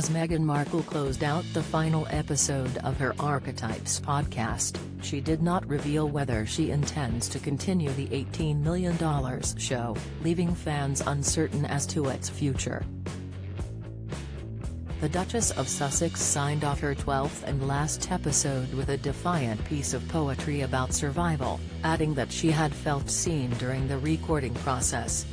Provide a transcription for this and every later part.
As Meghan Markle closed out the final episode of her Archetypes podcast, she did not reveal whether she intends to continue the $18 million show, leaving fans uncertain as to its future. The Duchess of Sussex signed off her 12th and last episode with a defiant piece of poetry about survival, adding that she had felt seen during the recording process.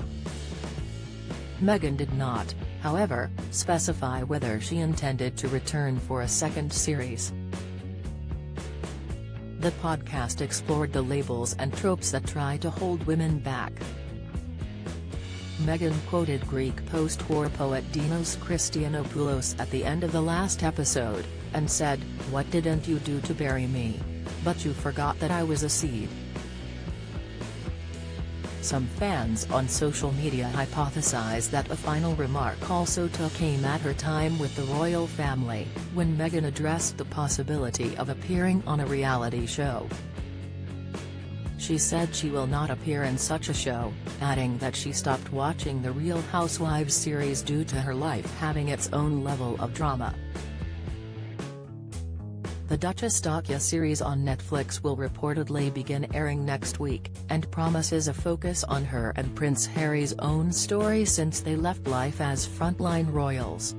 Meghan did not, however, specify whether she intended to return for a second series. The podcast explored the labels and tropes that try to hold women back. Meghan quoted Greek post-war poet Dinos Christianopoulos at the end of the last episode, and said, "What didn't you do to bury me? But you forgot that I was a seed." Some fans on social media hypothesize that a final remark also took aim at her time with the royal family, when Meghan addressed the possibility of appearing on a reality show. She said she will not appear in such a show, adding that she stopped watching the Real Housewives series due to her life having its own level of drama. The Duchess docu-series on Netflix will reportedly begin airing next week, and promises a focus on her and Prince Harry's own story since they left life as frontline royals.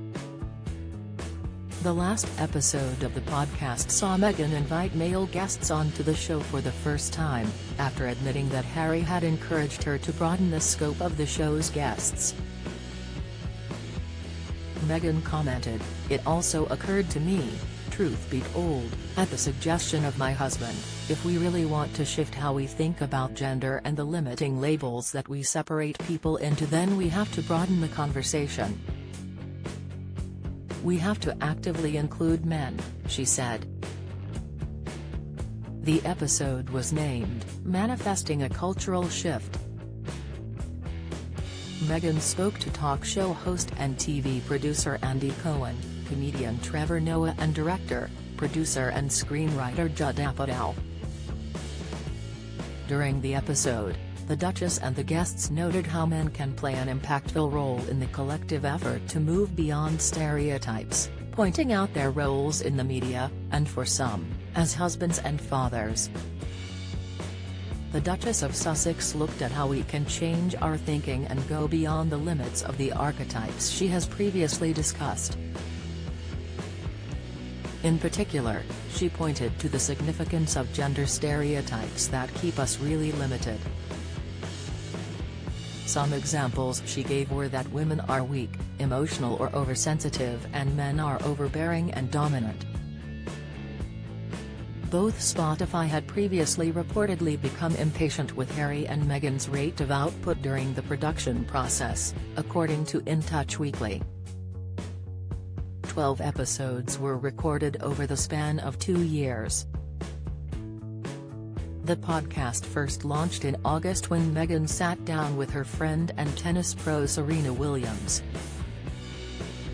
The last episode of the podcast saw Meghan invite male guests onto the show for the first time, after admitting that Harry had encouraged her to broaden the scope of the show's guests. Meghan commented, "It also occurred to me, truth be told, at the suggestion of my husband, if we really want to shift how we think about gender and the limiting labels that we separate people into, then we have to broaden the conversation. We have to actively include men," she said. The episode was named, "Manifesting a Cultural Shift." Meghan spoke to talk show host and TV producer Andy Cohen, comedian Trevor Noah and director, producer and screenwriter Judd Apatow. During the episode, the Duchess and the guests noted how men can play an impactful role in the collective effort to move beyond stereotypes, pointing out their roles in the media, and for some, as husbands and fathers. The Duchess of Sussex looked at how we can change our thinking and go beyond the limits of the archetypes she has previously discussed. In particular, she pointed to the significance of gender stereotypes that keep us really limited. Some examples she gave were that women are weak, emotional or oversensitive, and men are overbearing and dominant. Both Spotify had previously reportedly become impatient with Harry and Meghan's rate of output during the production process, according to In Touch Weekly. 12 episodes were recorded over the span of 2 years. The podcast first launched in August when Meghan sat down with her friend and tennis pro Serena Williams.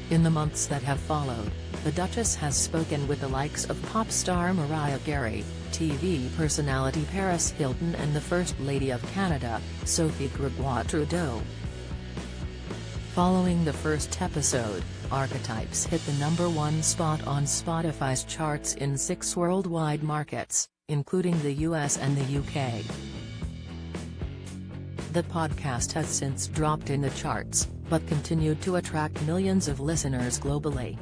In the months that have followed, the Duchess has spoken with the likes of pop star Mariah Carey, TV personality Paris Hilton and the First Lady of Canada, Sophie Gregoire-Trudeau. Following the first episode, Archetypes hit the #1 spot on Spotify's charts in 6 worldwide markets, including the US and the UK. The podcast has since dropped in the charts, but continued to attract millions of listeners globally.